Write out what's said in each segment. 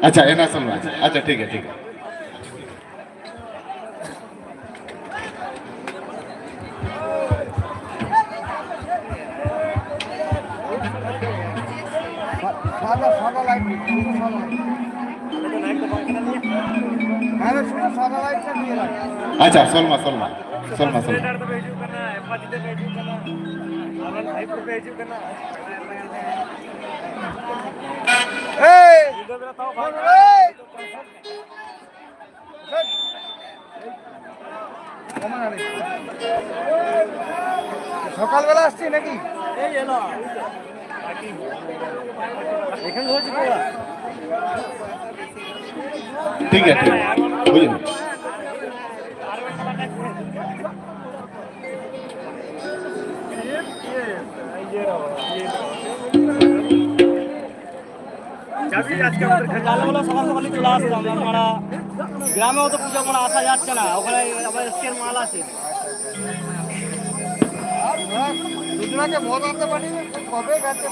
अच्छा एना सुनवा अच्छा ठीक है ठीक है अच्छा सोलमा सोलमा सोलमा सोलमा সকালবেলা আসছি নাকি ठीक है ठीक बुझे আজকে আমাদের সকাল সকালই চলে আসলাম আমরা গ্রামেও তো পুজো করা আসা যাচ্ছে না ওখানে আবার এসকের মাল আছে দুজনাকে ভোট আনতে পারি কবে গেছে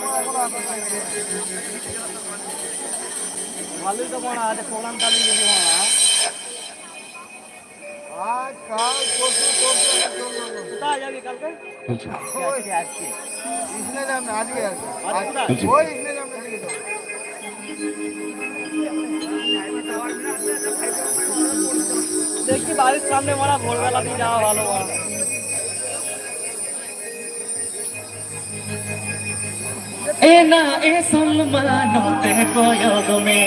ভালোই তো মনে আছে প্রোগ্রাম চালিয়ে গেছে মনে আজ কাল পরশু কোথায় যাবি কালকে আজকে ইসনে যাম না আজকে আছে ওই ইসনে যাম না দেখছি বাড়ির সামনে মারা ভোরবেলা দিয়ে যাওয়া ভালো एना ए सलमानो ते कोयोग में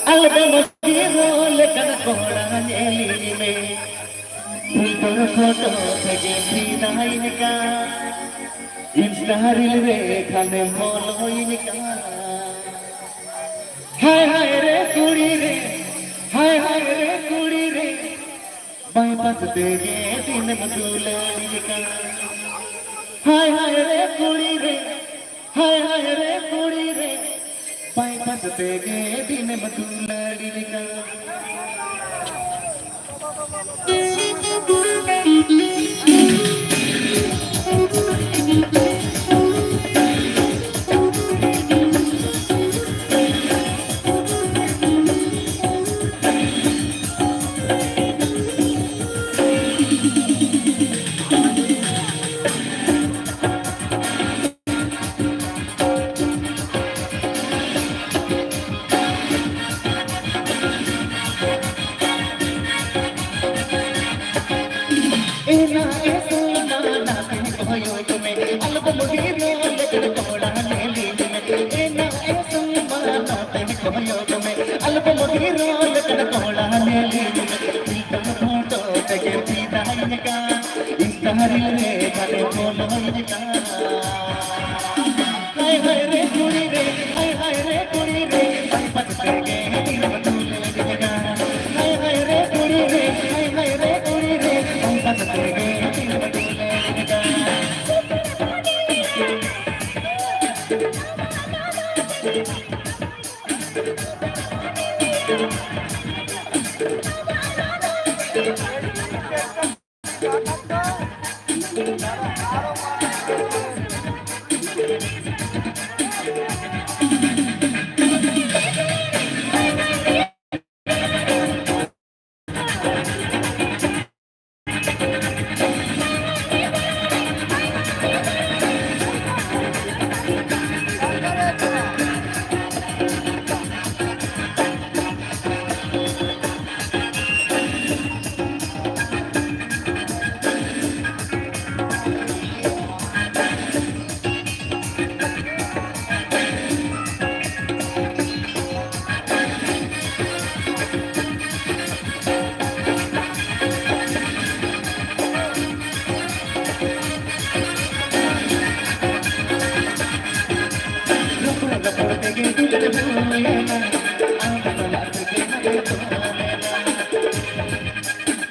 अलबम की रोल कर कोड़ा नेली में फुल फोटो भेजे फिदाइन का इंस्टा रील रेखा ने मोलोइन का हाय हाय रे कुड़ी रे हाय हाय रे कुड़ी रे बाई पास देगे दिन मधुले का हाय हाय रे कुड़ी रे हाय हाय रे कुड़ी रे पाई बसते गे दिन मधुलड़ी का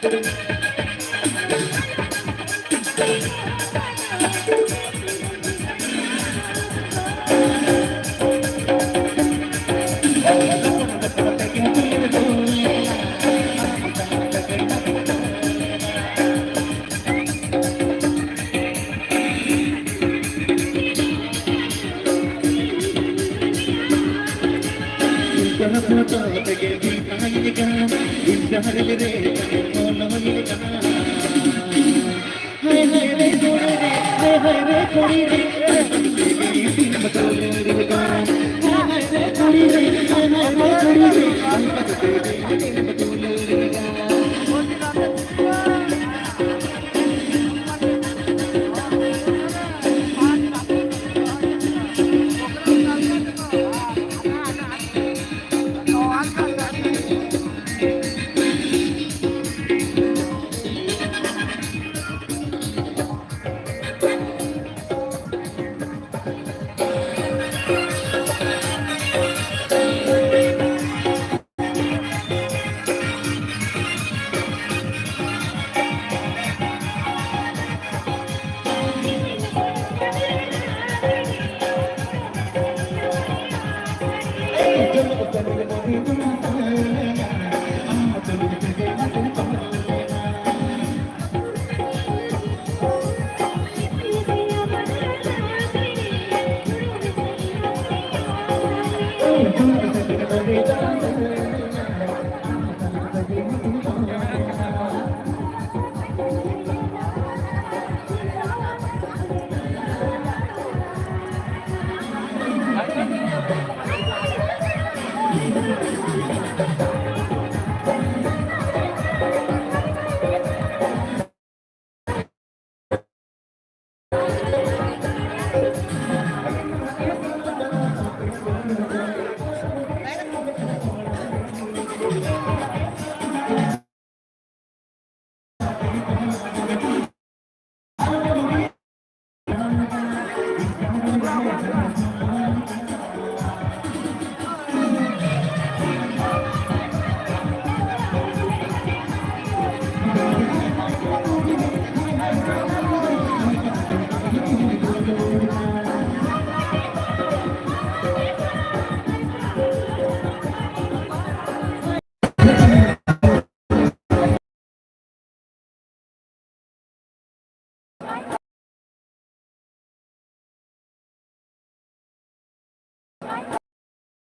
Thank you.